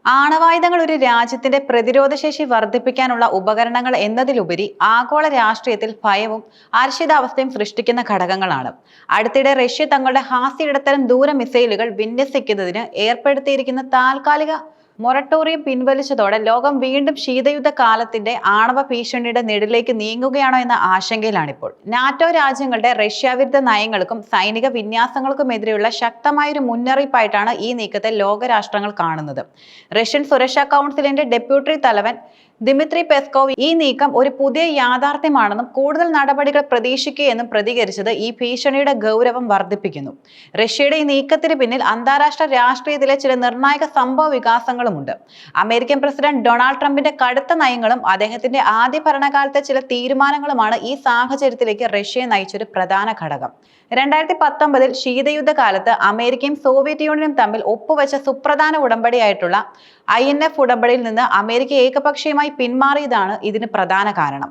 ആണവായുധങ്ങൾ ഒരു രാജ്യത്തിന്റെ പ്രതിരോധശേഷി വർദ്ധിപ്പിക്കാനുള്ള ഉപകരണങ്ങൾ എന്നതിലുപരി ആഗോള രാഷ്ട്രീയത്തിൽ ഭയവും അനിശ്ചിതാവസ്ഥയും സൃഷ്ടിക്കുന്ന ഘടകങ്ങളാണ്. അടുത്തിടെ റഷ്യ തങ്ങളുടെ ഹാസ്യ ദൂര മിസൈലുകൾ വിന്യസിക്കുന്നതിന് ഏർപ്പെടുത്തിയിരിക്കുന്ന താൽക്കാലിക മൊറട്ടോറിയം പിൻവലിച്ചതോടെ ലോകം വീണ്ടും ശീതയുദ്ധ കാലത്തിന്റെ ആണവ ഭീഷണിയുടെ നിഴലിലേക്ക് നീങ്ങുകയാണോ എന്ന ആശങ്കയിലാണിപ്പോൾ. നാറ്റോ രാജ്യങ്ങളുടെ റഷ്യാവിരുദ്ധ നയങ്ങൾക്കും സൈനിക വിന്യാസങ്ങൾക്കുമെതിരെയുള്ള ശക്തമായൊരു മുന്നറിയിപ്പായിട്ടാണ് ഈ നീക്കത്തെ ലോകരാഷ്ട്രങ്ങൾ കാണുന്നത്. റഷ്യൻ സുരക്ഷാ കൗൺസിലിന്റെ ഡെപ്യൂട്ടി തലവൻ ദിമിത്രി പെസ്കോവ് ഈ നീക്കം ഒരു പുതിയ യാഥാർത്ഥ്യമാണെന്നും കൂടുതൽ നടപടികൾ പ്രതീക്ഷിക്കുകയെന്നും പ്രതികരിച്ചത് ഈ ഭീഷണിയുടെ ഗൗരവം വർദ്ധിപ്പിക്കുന്നു. റഷ്യയുടെ ഈ നീക്കത്തിന് പിന്നിൽ അന്താരാഷ്ട്ര രാഷ്ട്രീയത്തിലെ ചില നിർണായക സംഭവ വികാസങ്ങളുമുണ്ട്. അമേരിക്കൻ പ്രസിഡന്റ് ഡൊണാൾഡ് ട്രംപിന്റെ കടുത്ത നയങ്ങളും അദ്ദേഹത്തിന്റെ ആദ്യ ഭരണകാലത്തെ ചില തീരുമാനങ്ങളുമാണ് ഈ സാഹചര്യത്തിലേക്ക് റഷ്യയെ നയിച്ചൊരു പ്രധാന ഘടകം. 2019 ശീതയുദ്ധ കാലത്ത് അമേരിക്കയും സോവിയറ്റ് യൂണിയനും തമ്മിൽ ഒപ്പുവെച്ച സുപ്രധാന ഉടമ്പടിയായിട്ടുള്ള INF ഉടമ്പടിയിൽ നിന്ന് അമേരിക്ക ഏകപക്ഷീയമായി പിന്മാറിയതാണ് ഇതിന് പ്രധാന കാരണം.